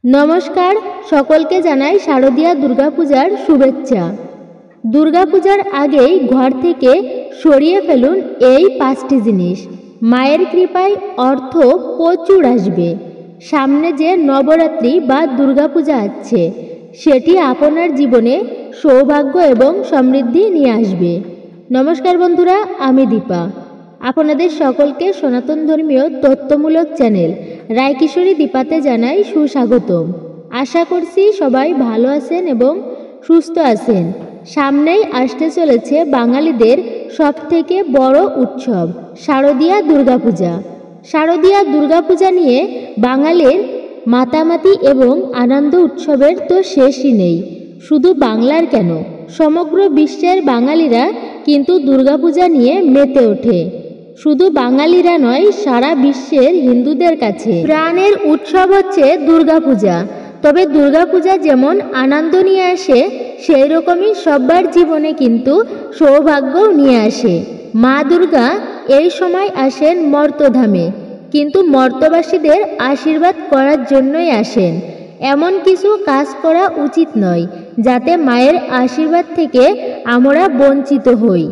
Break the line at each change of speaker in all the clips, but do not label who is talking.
নমস্কার, সকলকে জানাই শারদীয়া দুর্গাপূজার শুভেচ্ছা। দুর্গাপূজার আগেই ঘর থেকে সরিয়ে ফেলুন এই 5টি জিনিস। মায়ের কৃপায় অর্থ প্রচুর আসবে। সামনে যে নবরাত্রি বা দুর্গাপূজা আছে, সেটি আপনার জীবনে সৌভাগ্য এবং সমৃদ্ধি নিয়ে আসবে। নমস্কার বন্ধুরা, আমি দীপা। আপনাদের সকলকে সনাতন ধর্মীয় তথ্যমূলক চ্যানেল রায়কিশোরী দীপাতে জানাই সুস্বাগতম। আশা করছি সবাই ভালো আছেন এবং সুস্থ আছেন। সামনেই আসতে চলেছে বাঙালিদের সবথেকে বড় উৎসব শারদীয়া দুর্গাপূজা। শারদীয়া দুর্গাপূজা নিয়ে বাঙালির মাতামাতি এবং আনন্দ উৎসবের তো শেষই নেই। শুধু বাংলার কেন, সমগ্র বিশ্বের বাঙালিরা কিন্তু দুর্গাপূজা নিয়ে মেতে ওঠে। শুধু বাঙালিরা নয়, সারা বিশ্বের হিন্দুদের কাছে প্রাণের উৎসব হচ্ছে দুর্গাপূজা। তবে দুর্গাপূজা যেমন আনন্দ নিয়ে আসে, সেই রকমই সবার জীবনে কিন্তু সৌভাগ্যও নিয়ে আসে। মা দুর্গা এই সময় আসেন মর্তধামে, কিন্তু মর্তবাসীদের আশীর্বাদ করার জন্যই আসেন। এমন কিছু কাজ করা উচিত নয় যাতে মায়ের আশীর্বাদ থেকে আমরা বঞ্চিত হই।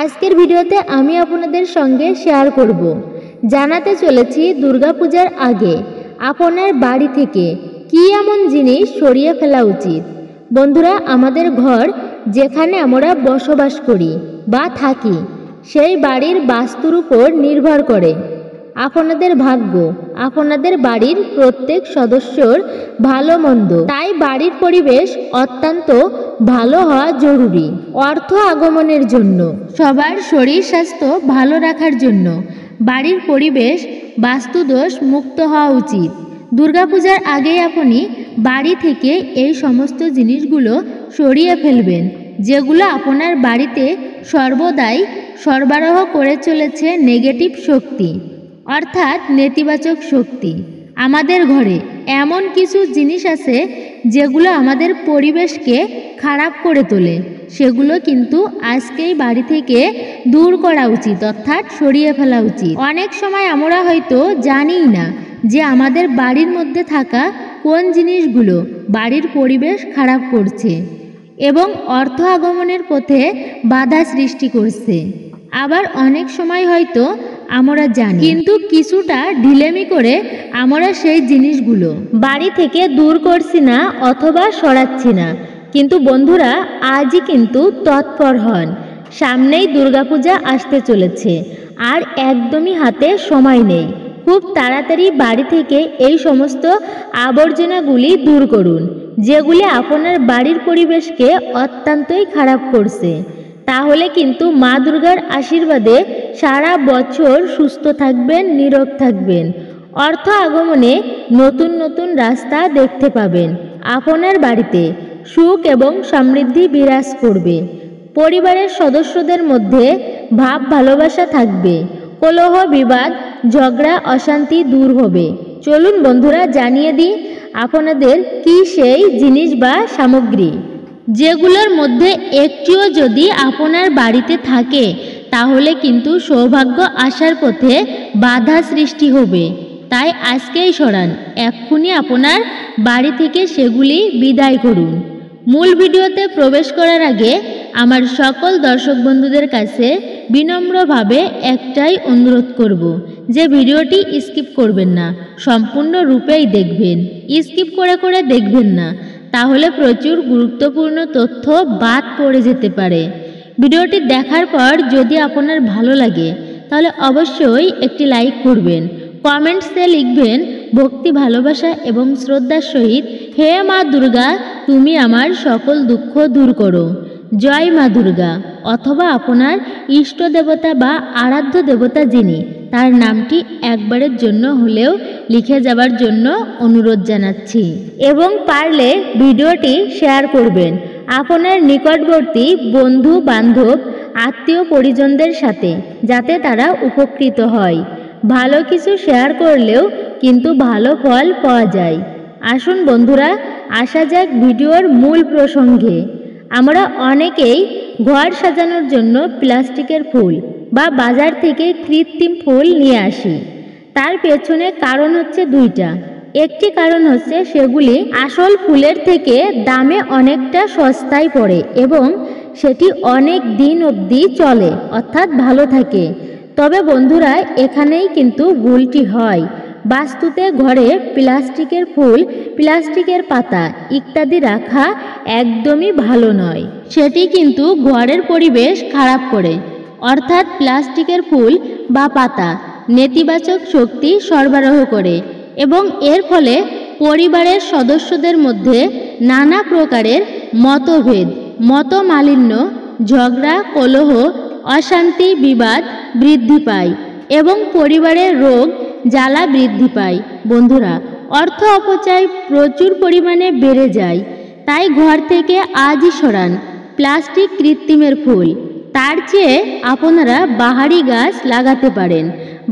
আজকের ভিডিওতে আমি আপনাদের সঙ্গে শেয়ার করব, জানাতে চলেছি দুর্গাপূজার আগে আপনার বাড়ি থেকে কী এমন জিনিস সরিয়ে ফেলা উচিত। বন্ধুরা, আমাদের ঘর যেখানে আমরা বসবাস করি বা থাকি, সেই বাড়ির বাস্তুর উপর নির্ভর করে আপনাদের ভাগ্য, আপনাদের বাড়ির প্রত্যেক সদস্যর ভালো মন্দ। তাই বাড়ির পরিবেশ অত্যন্ত ভালো হওয়া জরুরি। অর্থ আগমনের জন্য, সবার শরীর স্বাস্থ্য ভালো রাখার জন্য বাড়ির পরিবেশ বাস্তুদোষ মুক্ত হওয়া উচিত। দুর্গাপূজার আগেই আপনি বাড়ি থেকে এই সমস্ত জিনিসগুলো সরিয়ে ফেলবেন, যেগুলো আপনার বাড়িতে সর্বদাই সরবরাহ করে চলেছে নেগেটিভ শক্তি, অর্থাৎ নেতিবাচক শক্তি। আমাদের ঘরে এমন কিছু জিনিস আছে যেগুলো আমাদের পরিবেশকে খারাপ করে তোলে, সেগুলো কিন্তু আজকেই বাড়ি থেকে দূর করা উচিত, অর্থাৎ সরিয়ে ফেলা উচিত। অনেক সময় আমরা হয়তো জানিই না যে আমাদের বাড়ির মধ্যে থাকা কোন জিনিসগুলো বাড়ির পরিবেশ খারাপ করছে এবং অর্থ আগমনের পথে বাধা সৃষ্টি করছে। আবার অনেক সময় হয়তো আমরা জানি, কিন্তু কিছুটা ঢিলেমি করে আমরা সেই জিনিসগুলো বাড়ি থেকে দূর করছি না অথবা সরাচ্ছি না। কিন্তু বন্ধুরা, আজই কিন্তু তৎপর হন। সামনেই দুর্গাপূজা আসতে চলেছে আর একদমই হাতে সময় নেই। খুব তাড়াতাড়ি বাড়ি থেকে এই সমস্ত আবর্জনাগুলি দূর করুন, যেগুলি আপনার বাড়ির পরিবেশকে অত্যন্তই খারাপ করছে। তাহলে কিন্তু মা দুর্গার আশীর্বাদে সারা বছর সুস্থ থাকবেন, নীরোগ থাকবেন। অর্থ আগমনে নতুন নতুন রাস্তা দেখতে পাবেন। আপনার বাড়িতে সুখ এবং সমৃদ্ধি বিরাজ করবে। পরিবারের সদস্যদের মধ্যে ভাব ভালোবাসা থাকবে। কলহ, বিবাদ, ঝগড়া, অশান্তি দূর হবে। চলুন বন্ধুরা, জানিয়ে দিই আপনাদের কি সেই জিনিস বা সামগ্রী, যেগুলোর মধ্যে একটিও যদি আপনার বাড়িতে থাকে তাহলে কিন্তু সৌভাগ্য আসার পথে বাধা সৃষ্টি হবে। তাই আজকেই সরান, এক্ষুনি আপনার বাড়ি থেকে সেগুলি বিদায় করুন। মূল ভিডিওতে প্রবেশ করার আগে আমার সকল দর্শক বন্ধুদের কাছে বিনম্রভাবে একটাই অনুরোধ করব যে ভিডিওটি স্কিপ করবেন না, সম্পূর্ণরূপেই দেখবেন। স্কিপ করে করে দেখবেন না, তাহলে প্রচুর গুরুত্বপূর্ণ তথ্য বাদ পড়ে যেতে পারে। ভিডিওটি দেখার পর যদি আপনার ভালো লাগে তাহলে অবশ্যই একটি লাইক করবেন। কমেন্টসে লিখবেন ভক্তি, ভালোবাসা এবং শ্রদ্ধার সহিত, হে মা দুর্গা, তুমি আমার সকল দুঃখ দূর করো, জয় মা দুর্গা। অথবা আপনার ইষ্ট দেবতা বা আরাধ্য দেবতা যিনি, তার নামটি একবারের জন্য হলেও লিখে যাবার জন্য অনুরোধ জানাচ্ছি। এবং পারলে ভিডিওটি শেয়ার করবেন আপনার নিকটবর্তী বন্ধু বান্ধব, আত্মীয় পরিজনদের সাথে, যাতে তারা উপকৃত হয়। ভালো কিছু শেয়ার করলেও কিন্তু ভালো ফল পাওয়া যায়। আসুন বন্ধুরা, আসা যাক ভিডিওর মূল প্রসঙ্গে। আমরা অনেকেই ঘর সাজানোর জন্য প্লাস্টিকের ফুল বা বাজার থেকে কৃত্রিম ফুল নিয়ে আসি। তার পেছনে কারণ হচ্ছে দুইটা। একটি কারণ হচ্ছে সেগুলি আসল ফুলের থেকে দামে অনেকটা সস্তায় পড়ে এবং সেটি অনেক দিন অবধি চলে, অর্থাৎ ভালো থাকে। তবে বন্ধুরা, এখানেই কিন্তু ভুলটি হয়। বাস্তুতে ঘরে প্লাস্টিকের ফুল, প্লাস্টিকের পাতা ইত্যাদি রাখা একদমই ভালো নয়। সেটি কিন্তু ঘরের পরিবেশ খারাপ করে। অর্থাৎ প্লাস্টিকের ফুল বা পাতা নেতিবাচক শক্তি সরবরাহ করে এবং এর ফলে পরিবারের সদস্যদের মধ্যে নানা প্রকারের মতভেদ, মতমালিন্য, ঝগড়া, কলহ, অশান্তি, বিবাদ বৃদ্ধি পায় এবং পরিবারের রোগ জ্বালা বৃদ্ধি পায়। বন্ধুরা, অর্থ অপচয় প্রচুর পরিমাণে বেড়ে যায়। তাই ঘর থেকে আজই সরান প্লাস্টিক, কৃত্রিমের ফুল। তার চেয়ে আপনারা বাহারি গাছ লাগাতে পারেন।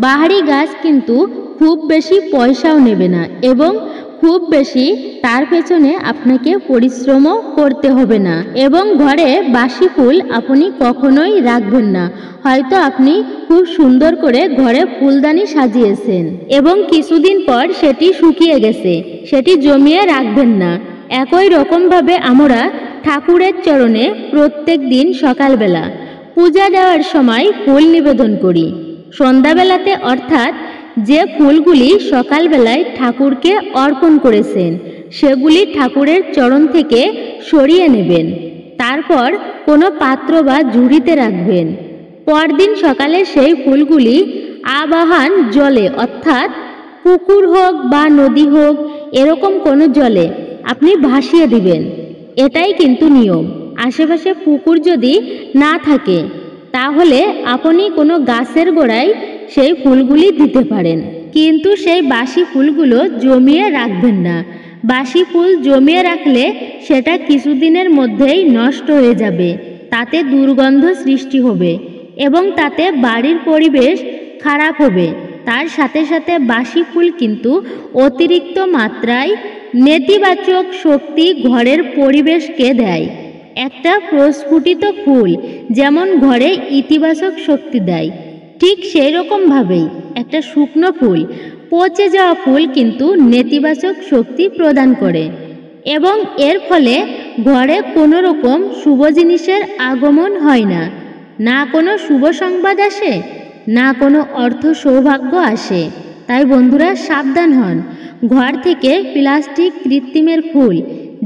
বাহারি গাছ কিন্তু খুব বেশি পয়সাও নেবে না এবং খুব বেশি তার পেছনে আপনাকে পরিশ্রমও করতে হবে না। এবং ঘরে বাসি ফুল আপনি কখনোই রাখবেন না। হয়তো আপনি খুব সুন্দর করে ঘরে ফুলদানি সাজিয়েছেন এবং কিছুদিন পর সেটি শুকিয়ে গেছে, সেটি জমিয়ে রাখবেন না। একই রকমভাবে আমরা ঠাকুরের চরণে প্রত্যেক দিন সকালবেলা পূজা দেওয়ার সময় ফুল নিবেদন করি। সন্ধ্যাবেলাতে, অর্থাৎ যে ফুলগুলি সকালবেলায় ঠাকুরকে অর্পণ করেছেন সেগুলি ঠাকুরের চরণ থেকে সরিয়ে নেবেন। তারপর কোনো পাত্র বা ঝুড়িতে রাখবেন। পরদিন সকালে সেই ফুলগুলি আবাহন জলে, অর্থাৎ পুকুর হোক বা নদী হোক, এরকম কোনো জলে আপনি ভাসিয়ে দিবেন। এটাই কিন্তু নিয়ম। আশেপাশে পুকুর যদি না থাকে তাহলে আপনি কোনো গাছের গোড়ায় সেই ফুলগুলি দিতে পারেন, কিন্তু সেই বাসি ফুলগুলো জমিয়ে রাখবেন না। বাসি ফুল জমিয়ে রাখলে সেটা কিছুদিনের মধ্যেই নষ্ট হয়ে যাবে, তাতে দুর্গন্ধ সৃষ্টি হবে এবং তাতে বাড়ির পরিবেশ খারাপ হবে। তার সাথে সাথে বাসি ফুল কিন্তু অতিরিক্ত মাত্রায় নেতিবাচক শক্তি ঘরের পরিবেশকে দেয়। একটা প্রস্ফুটিত ফুল যেমন ঘরে ইতিবাচক শক্তি দেয়, ঠিক সেই রকমভাবেই একটা শুকনো ফুল, পচে যাওয়া ফুল কিন্তু নেতিবাচক শক্তি প্রদান করে এবং এর ফলে ঘরে কোনো রকম শুভ জিনিসের আগমন হয় না। না কোনো শুভ সংবাদ আসে, না কোনো অর্থ সৌভাগ্য আসে। তাই বন্ধুরা, সাবধান হন। ঘর থেকে প্লাস্টিক, কৃত্রিমের ফুল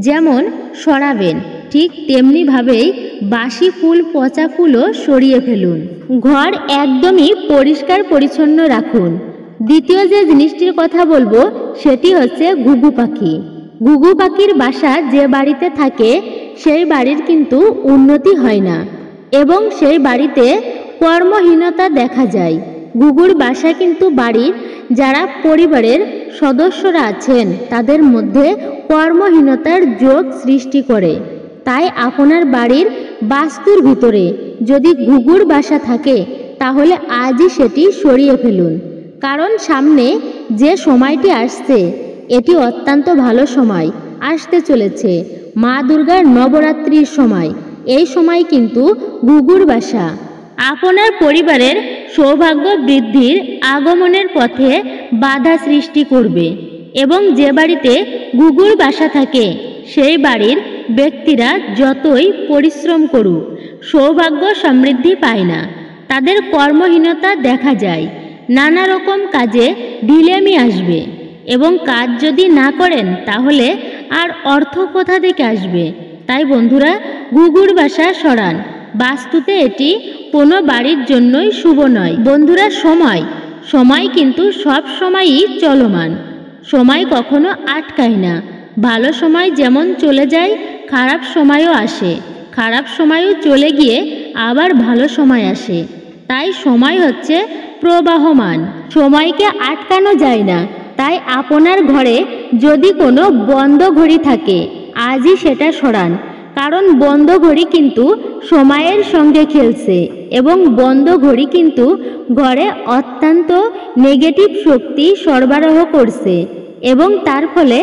যেমন সরাবেন, ঠিক তেমনিভাবেই বাসি ফুল, পচা ফুলও সরিয়ে ফেলুন। ঘর একদমই পরিষ্কার পরিচ্ছন্ন রাখুন। দ্বিতীয় যে জিনিসটির কথা বলবো সেটি হচ্ছে ঘুঘু পাখি। ঘুঘু পাখির বাসা যে বাড়িতে থাকে সেই বাড়ির কিন্তু উন্নতি হয় না এবং সেই বাড়িতে কর্মহীনতা দেখা যায়। ঘুঘুর বাসা কিন্তু বাড়ির যারা পরিবারের সদস্যরা আছেন তাদের মধ্যে কর্মহীনতার যোগ সৃষ্টি করে। তাই আপনার বাড়ির বাস্তুর ভিতরে যদি ঘুঘুর বাসা থাকে তাহলে আজই সেটি সরিয়ে ফেলুন। কারণ সামনে যে সময়টি আসছে এটি অত্যন্ত ভালো সময় আসতে চলেছে, মা দুর্গার নবরাত্রির সময়। এই সময় কিন্তু ঘুঘুর বাসা আপনার পরিবারের সৌভাগ্য বৃদ্ধির আগমনের পথে বাধা সৃষ্টি করবে এবং যে বাড়িতে ঘুঘুর বাসা থাকে সেই বাড়ির ব্যক্তিরা যতই পরিশ্রম করুক সৌভাগ্য সমৃদ্ধি পায় না। তাদের কর্মহীনতা দেখা যায়, নানা রকম কাজে ঢিলেমি আসবে এবং কাজ যদি না করেন তাহলে আর অর্থ কোথা থেকে আসবে। তাই বন্ধুরা, ঘুঘুর বাসা সরান। বাস্তুতে এটি কোনো বাড়ির জন্যই শুভ নয়। বন্ধুরা, সময় কিন্তু সব সময়ই চলমান। সময় কখনো আটকায় না। ভালো সময় যেমন চলে যায়, খারাপ সময়ও আসে, খারাপ সময়ও চলে গিয়ে আবার ভালো সময় আসে। তাই সময় হচ্ছে প্রবাহমান, সময়কে আটকানো যায় না। তাই আপনার ঘরে যদি কোনো বন্ধ ঘড়ি থাকে আজই সেটা সরান। কারণ বন্ধ ঘড়ি কিন্তু সময়ের সঙ্গে খেলছে এবং বন্ধ ঘড়ি কিন্তু ঘরে অত্যন্ত নেগেটিভ শক্তি সরবরাহ করছে এবং তার ফলে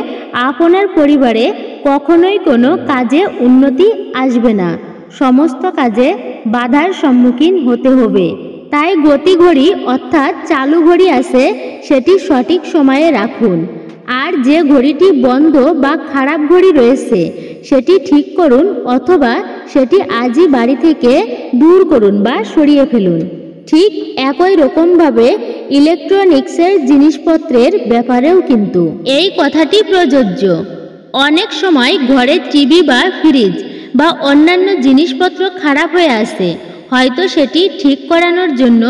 আপনার পরিবারে কখনোই কোনো কাজে উন্নতি আসবে না, সমস্ত কাজে বাধার সম্মুখীন হতে হবে। তাই গতি ঘড়ি অর্থাৎ চালু ঘড়ি আছে সেটি সঠিক সময়ে রাখুন। আর যে ঘড়িটি বন্ধ বা খারাপ ঘড়ি রয়েছে সেটি ঠিক করুন, অথবা সেটি আজই বাড়ি থেকে দূর করুন বা সরিয়ে ফেলুন। ঠিক একই রকমভাবে ইলেকট্রনিক্সের জিনিসপত্রের ব্যাপারেও কিন্তু এই কথাটি প্রযোজ্য। অনেক সময় ঘরে টিভি বা ফ্রিজ বা অন্যান্য জিনিসপত্র খারাপ হয়ে আসে, হয়তো সেটি ঠিক করানোর জন্য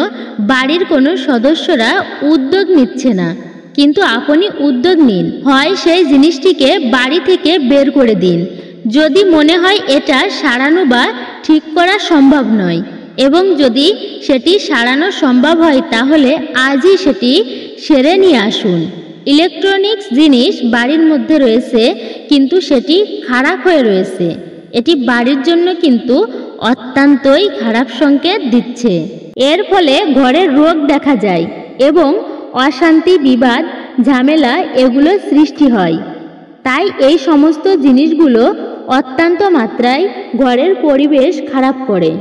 বাড়ির কোনো সদস্যরা উদ্যোগ নিচ্ছে না, কিন্তু আপনি উদ্যোগ নিন। হয় সেই জিনিসটিকে বাড়ি থেকে বের করে দিন যদি মনে হয় এটা সারানো বা ঠিক করা সম্ভব নয়, এবং যদি সেটি সারানো সম্ভব হয় তাহলে আজই সেটি সেরে নিয়ে আসুন। ইলেকট্রনিক্স জিনিস বাড়ির মধ্যে রয়েছে কিন্তু সেটি খারাপ হয়ে রয়েছে, এটি বাড়ির জন্য কিন্তু অত্যন্তই খারাপ সংকেত দিচ্ছে। এর ফলে ঘরে রোগ দেখা যায় এবং অশান্তি, বিবাদ, ঝামেলা এগুলো সৃষ্টি হয়। তাই এই সমস্ত জিনিসগুলো অত্যন্ত মাত্রায় ঘরের পরিবেশ খারাপ করে,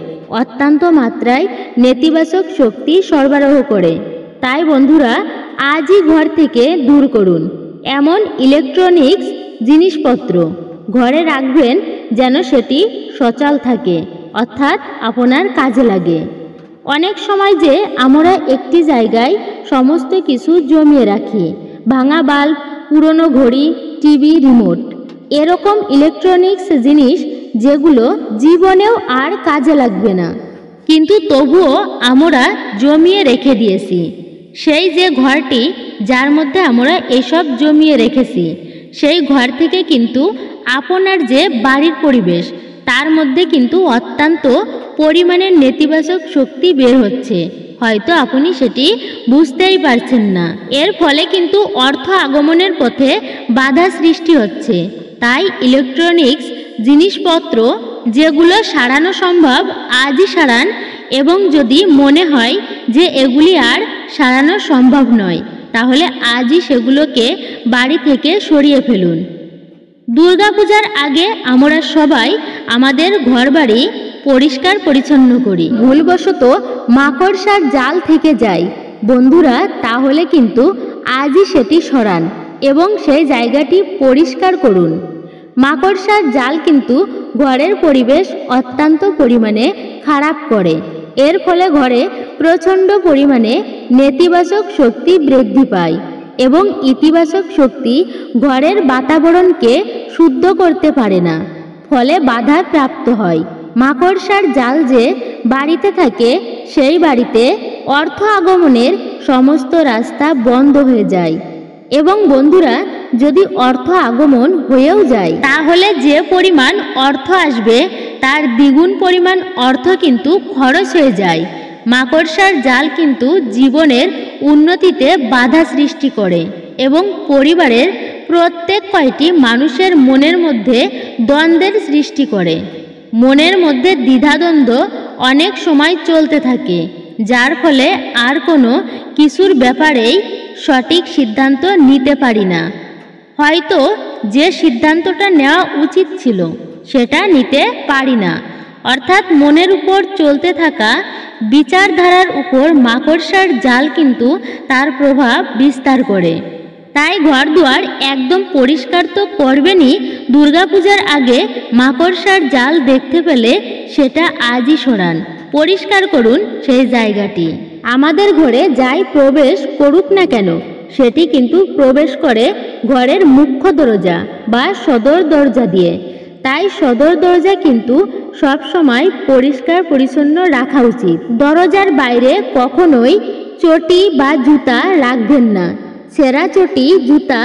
অত্যন্ত মাত্রায় নেতিবাচক শক্তি সরবরাহ করে। তাই বন্ধুরা, আজই ঘর থেকে দূর করুন এমন ইলেকট্রনিক্স জিনিসপত্র। ঘরে রাখবেন যেন সেটি সচল থাকে, অর্থাৎ আপনার কাজে লাগে। অনেক সময় যে আমরা একটি জায়গায় সমস্ত কিছু জমিয়ে রাখি, ভাঙা বাল্ব, পুরনো ঘড়ি, টিভি, রিমোট, এরকম ইলেকট্রনিক্স জিনিস যেগুলো জীবনেও আর কাজে লাগবে না, কিন্তু তবুও আমরা জমিয়ে রেখে দিয়েছি। সেই যে ঘরটি যার মধ্যে আমরা এসব জমিয়ে রেখেছি, সেই ঘর থেকে কিন্তু আপনার যে বাড়ির পরিবেশ তার মধ্যে কিন্তু অত্যন্ত পরিমাণের নেতিবাচক শক্তি বের হচ্ছে, হয়তো আপনি সেটি বুঝতেই পারছেন না। এর ফলে কিন্তু অর্থ আগমনের পথে বাধা সৃষ্টি হচ্ছে। তাই ইলেকট্রনিক্স জিনিসপত্র যেগুলো সারানো সম্ভব আজই সারান, এবং যদি মনে হয় যে এগুলি আর সারানো সম্ভব নয় তাহলে আজই সেগুলোকে বাড়ি থেকে সরিয়ে ফেলুন। দুর্গাপূজার আগে আমরা সবাই আমাদের ঘরবাড়ি পরিষ্কার পরিচ্ছন্ন করি, ভুলবশত মাকড়সার জাল থেকে যায় বন্ধুরা, তাহলে কিন্তু আজই সেটি সরান এবং সেই জায়গাটি পরিষ্কার করুন। মাকড়সার জাল কিন্তু ঘরের পরিবেশ অত্যন্ত পরিমাণে খারাপ করে। এর ফলে ঘরে প্রচণ্ড পরিমাণে নেতিবাচক শক্তি বৃদ্ধি পায় এবং ইতিবাচক শক্তি ঘরের বাতাবরণকে শুদ্ধ করতে পারে না, ফলে বাধা প্রাপ্ত হয়। মাকড়সার জাল যে বাড়িতে থাকে সেই বাড়িতে অর্থ আগমনের সমস্ত রাস্তা বন্ধ হয়ে যায়, এবং বন্ধুরা, যদি অর্থ আগমন হয়েও যায় তাহলে যে পরিমাণ অর্থ আসবে তার দ্বিগুণ পরিমাণ অর্থ কিন্তু খরচ হয়ে যায়। মাকড়সার জাল কিন্তু জীবনের উন্নতিতে বাধা সৃষ্টি করে এবং পরিবারের প্রত্যেক কয়টি মানুষের মনের মধ্যে দ্বন্দ্বের সৃষ্টি করে। মনের মধ্যে দ্বিধাদ্বন্দ্ব অনেক সময় চলতে থাকে, যার ফলে আর কোনো কিছুর ব্যাপারেই সঠিক সিদ্ধান্ত নিতে পারি না। হয়তো যে সিদ্ধান্তটা নেওয়া উচিত ছিল সেটা নিতে পারি না, অর্থাৎ মনের উপর চলতে থাকা বিচারধারার উপর মাকড়সার জাল কিন্তু তার প্রভাব বিস্তার করে। তাই ঘরদুয়ার একদম পরিষ্কার তো করবেনই, দুর্গাপূজার আগে মাকড়সার জাল দেখতে পেলে সেটা আজই সরান, পরিষ্কার করুন সেই জায়গাটি। আমাদের ঘরে যাই প্রবেশ করুক না কেন সেটি কিন্তু প্রবেশ করে ঘরের মুখ্য দরজা বা সদর দরজা দিয়ে। তাই সদর দরজা কিন্তু সব সময় পরিষ্কার পরিচ্ছন্ন রাখা উচিত। দরজার বাইরে কখনোই চটি বা জুতা রাখবেন না। ছেঁড়া চটি, জুতা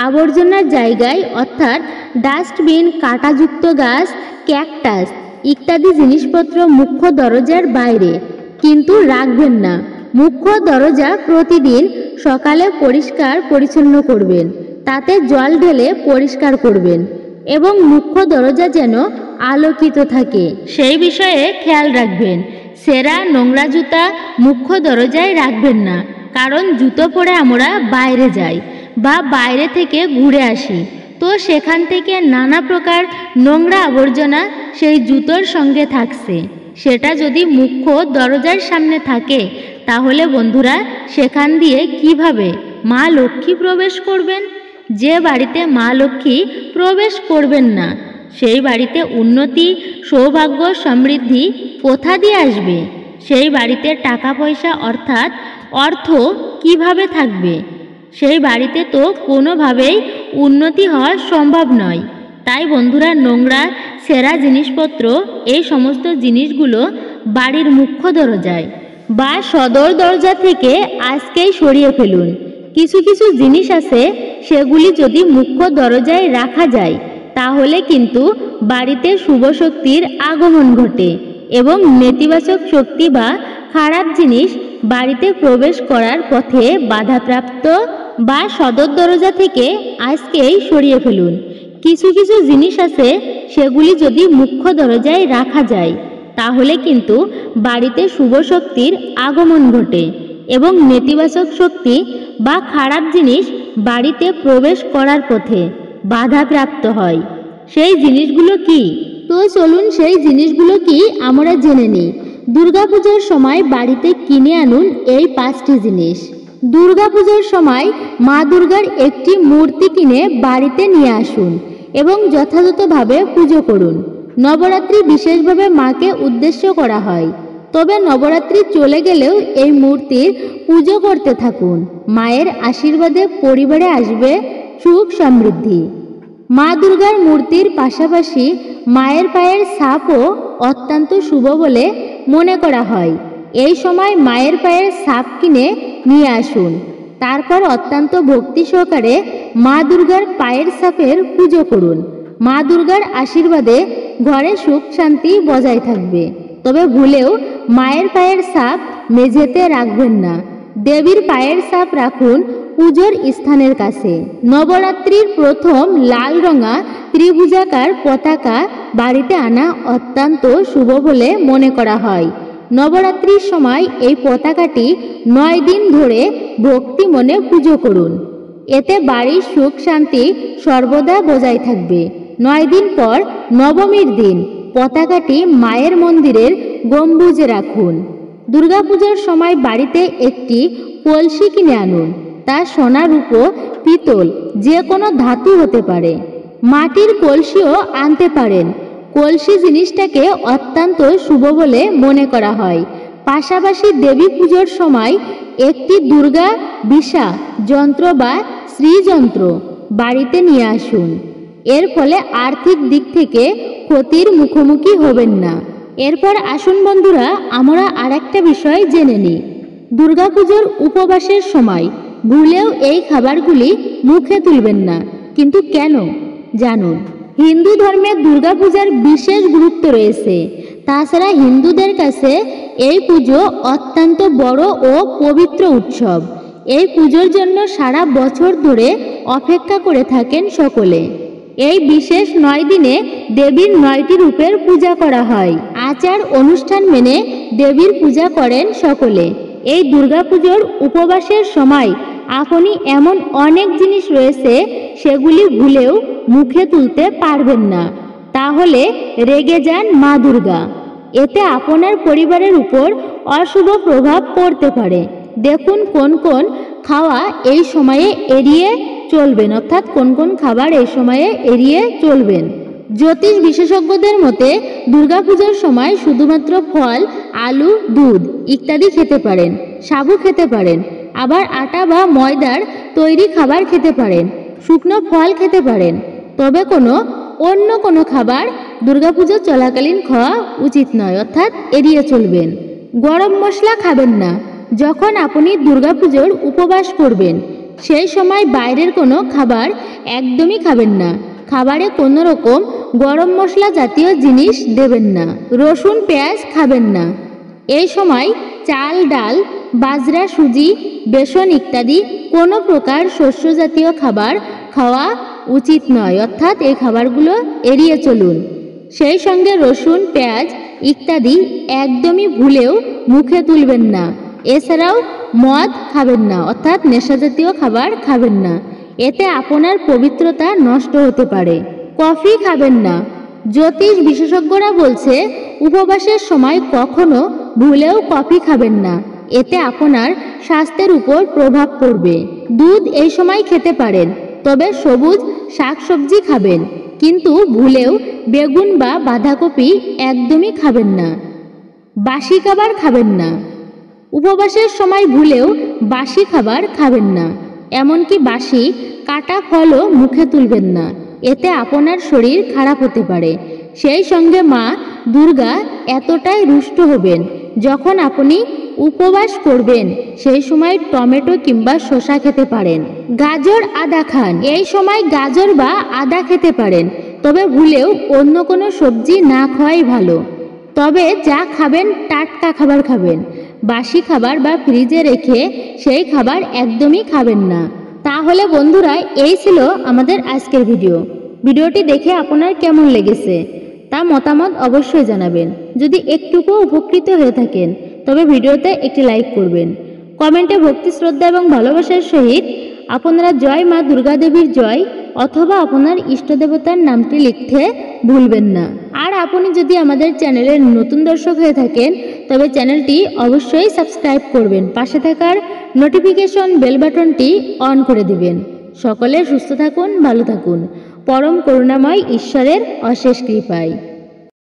আবর্জনার জায়গায়, অর্থাৎ ডাস্টবিন, কাঁটাযুক্ত গাছ, ক্যাকটাস ইত্যাদি জিনিসপত্র মুখ্য দরজার বাইরে কিন্তু রাখবেন না। মুখ্য দরজা প্রতিদিন সকালে পরিষ্কার পরিচ্ছন্ন করবেন, তাতে জল ঢেলে পরিষ্কার করবেন এবং মুখ্য দরজা যেন আলোকিত থাকে সেই বিষয়ে খেয়াল রাখবেন। ছেঁড়া নোংরা জুতা মুখ্য দরজায় রাখবেন না, কারণ জুতো পরে আমরা বাইরে যাই বা বাইরে থেকে ঘুরে আসি, তো সেখান থেকে নানা প্রকার নোংরা আবর্জনা সেই জুতোর সঙ্গে থাকছে। সেটা যদি মুখ্য দরজার সামনে থাকে তাহলে বন্ধুরা সেখান দিয়ে কিভাবে মা লক্ষ্মী প্রবেশ করবেন? যে বাড়িতে মা লক্ষ্মী প্রবেশ করবেন না সেই বাড়িতে উন্নতি, সৌভাগ্য, সমৃদ্ধি কোথা দিয়ে আসবে? সেই বাড়িতে টাকা পয়সা অর্থাৎ অর্থ কিভাবে থাকবে? সেই বাড়িতে তো কোনোভাবেই উন্নতি হওয়া সম্ভব নয়। তাই বন্ধুরা, নোংরা, ছেঁড়া জিনিসপত্র, এই সমস্ত জিনিসগুলো বাড়ির মুখ্য দরজায় বা সদর দরজা থেকে আজকেই সরিয়ে ফেলুন। কিছু কিছু জিনিস আছে, সেগুলি যদি মুখ্য দরজায় রাখা যায় তাহলে কিন্তু বাড়িতে শুভ শক্তির আগমন ঘটে এবং নেতিবাচক শক্তি বা খারাপ জিনিস বাড়িতে প্রবেশ করার পথে বাধাপ্রাপ্ত বা সদর দরজা থেকে আজকেই সরিয়ে ফেলুন। কিছু কিছু জিনিস আছে, সেগুলি যদি মুখ্য দরজায় রাখা যায় তাহলে কিন্তু বাড়িতে শুভ শক্তির আগমন ঘটে এবং নেতিবাচক শক্তি বা খারাপ জিনিস বাড়িতে প্রবেশ করার পথে বাধাপ্রাপ্ত হয়। সেই জিনিসগুলো কি? তো চলুন সেই জিনিসগুলো কি আমরা জেনে নিই। দুর্গাপূজার সময় বাড়িতে কিনে আনুন এই 5টি জিনিস। দুর্গাপূজার সময় মা দুর্গার একটি মূর্তি কিনে বাড়িতে নিয়ে আসুন এবং যথাযথভাবে পুজো করুন। নবরাত্রি বিশেষভাবে মাকে উদ্দেশ্য করা হয়, তবে নবরাত্রি চলে গেলেও এই মূর্তির পুজো করতে থাকুন। মায়ের আশীর্বাদে পরিবারে আসবে সুখ সমৃদ্ধি। মা দুর্গার মূর্তির পাশাপাশি মায়ের পায়ের ছাপও অত্যন্ত শুভ বলে মনে করা হয়। এই সময় মায়ের পায়ের ছাপ কিনে নিয়ে আসুন, তারপর অত্যন্ত ভক্তি সহকারে মা দুর্গার পায়ের ছাপের পুজো করুন। মা দুর্গার আশীর্বাদে ঘরে সুখ শান্তি বজায় থাকবে। তবে ভুলেও মায়ের পায়ের ছাপ মেঝেতে রাখবেন না। দেবীর পায়ের ছাপ রাখুন পুজোর স্থানের কাছে। নবরাত্রির প্রথম লাল রঙা ত্রিভুজাকার পতাকা বাড়িতে আনা অত্যন্ত শুভ বলে মনে করা হয়। নবরাত্রির সময় এই পতাকাটি 9 দিন ধরে ভক্তি মনে পুজো করুন। এতে বাড়ির সুখ শান্তি সর্বদা বজায় থাকবে। 9 দিন পর নবমীর দিন পতাকাটি মায়ের মন্দিরের গম্বুজে রাখুন। দুর্গাপূজার সময় বাড়িতে একটি কলসি কিনে আনুন। তা সোনা, রূপো, পিতল, যে কোনো ধাতু হতে পারে। মাটির কলসিও আনতে পারেন। কলসি জিনিসটাকে অত্যন্ত শুভ বলে মনে করা হয়। পাশাপাশি দেবী পুজোর সময় একটি দুর্গা বিশা যন্ত্র বা শ্রীযন্ত্র বাড়িতে নিয়ে আসুন। এর ফলে আর্থিক দিক থেকে ক্ষতির মুখোমুখি হবেন না। এরপর আসুন বন্ধুরা, আমরা আরেকটা বিষয় জেনে নিই। দুর্গাপুজোর উপবাসের সময় ভুলেও এই খাবারগুলি মুখে তুলবেন না। কিন্তু কেন জানুন। হিন্দু ধর্মে দুর্গাপূজার বিশেষ গুরুত্ব রয়েছে। তাছাড়া হিন্দুদের কাছে এই পুজো অত্যন্ত বড় ও পবিত্র উৎসব। এই পুজোর জন্য সারা বছর ধরে অপেক্ষা করে থাকেন সকলে। এই বিশেষ 9 দিনে দেবীর 9টি রূপের পূজা করা হয়। আচার অনুষ্ঠান মেনে দেবীর পূজা করেন সকলে। এই দুর্গাপুজোর উপবাসের সময় আপনি এমন অনেক জিনিস রয়েছে, সেগুলি ভুলেও মুখে তুলতে পারবেন না। তাহলে রেগে যান মা দুর্গা। এতে আপনার পরিবারের উপর অশুভ প্রভাব পড়তে পারে। দেখুন কোন কোন খাওয়া এই সময়ে এড়িয়ে চলবেন, অর্থাৎ কোন কোন খাবার এই সময়ে এড়িয়ে চলবেন। জ্যোতিষ বিশেষজ্ঞদের মতে দুর্গাপূজার সময় শুধুমাত্র ফল, আলু, দুধ ইত্যাদি খেতে পারেন। সাবু খেতে পারেন, আবার আটা বা ময়দার তৈরি খাবার খেতে পারেন, শুকনো ফল খেতে পারেন। তবে অন্য কোনো খাবার দুর্গাপুজো চলাকালীন খাওয়া উচিত নয়, অর্থাৎ এড়িয়ে চলবেন। গরম মশলা খাবেন না। যখন আপনি দুর্গাপুজোর উপবাস করবেন সেই সময় বাইরের কোনো খাবার একদমই খাবেন না। খাবারে কোনো রকম গরম মশলা জাতীয় জিনিস দেবেন না। রসুন, পেঁয়াজ খাবেন না। এই সময় চাল, ডাল, বাজরা, সুজি, বেসন ইত্যাদি কোনো প্রকার শস্য জাতীয় খাবার খাওয়া উচিত নয়, অর্থাৎ এই খাবারগুলো এড়িয়ে চলুন। সেই সঙ্গে রসুন, পেঁয়াজ ইত্যাদি একদমই ভুলেও মুখে তুলবেন না। এছাড়াও মদ খাবেন না, অর্থাৎ নেশাজাতীয় খাবার খাবেন না। এতে আপনার পবিত্রতা নষ্ট হতে পারে। কফি খাবেন না। জ্যোতিষ বিশেষজ্ঞরা বলছে উপবাসের সময় কখনো ভুলেও কফি খাবেন না। এতে আপনার স্বাস্থ্যের উপর প্রভাব পড়বে। দুধ এই সময় খেতে পারেন, তবে সবুজ শাকসবজি খাবেন, কিন্তু ভুলেও বেগুন বা বাঁধাকপি একদমই খাবেন না। বাসি খাবার খাবেন না। উপবাসের সময় ভুলেও বাসি খাবার খাবেন না। এমনকি বাসি কাটা ফলও মুখে তুলবেন না, এতে আপনার শরীর খারাপ হতে পারে। সেই সঙ্গে মা দুর্গা এতটাই রুষ্ট হবেন যখন আপনি উপবাস করবেন, সেই সময় টমেটো কিংবা শসা খেতে পারেন। গাজর আদা খান। এই সময় গাজর বা আদা খেতে পারেন, তবে ভুলেও অন্য কোনো সবজি না খাওয়াই ভালো। তবে যা খাবেন টাটকা খাবার খাবেন। বাসি খাবার বা ফ্রিজে রেখে সেই খাবার একদমই খাবেন না। তাহলে বন্ধুরা, এই ছিল আমাদের আজকের ভিডিওটি দেখে আপনার কেমন লেগেছে তা মতামত অবশ্যই জানাবেন। যদি একটুকুও উপকৃত হয়ে থাকেন তবে ভিডিওতে একটি লাইক করবেন। কমেন্টে ভক্তি শ্রদ্ধা এবং ভালোবাসার সহিত আপনারা জয় মা দুর্গা দেবীর জয় অথবা আপনার ইষ্টদেবতার নামটি লিখতে ভুলবেন না। আর আপনি যদি আমাদের চ্যানেলের নতুন দর্শক হয়ে থাকেন তবে চ্যানেলটি অবশ্যই সাবস্ক্রাইব করবেন, পাশে থাকার নোটিফিকেশন বেল বাটনটি অন করে দিবেন। সকলে সুস্থ থাকুন, ভালো থাকুন, পরম করুণাময় ঈশ্বরের অশেষ কৃপায়।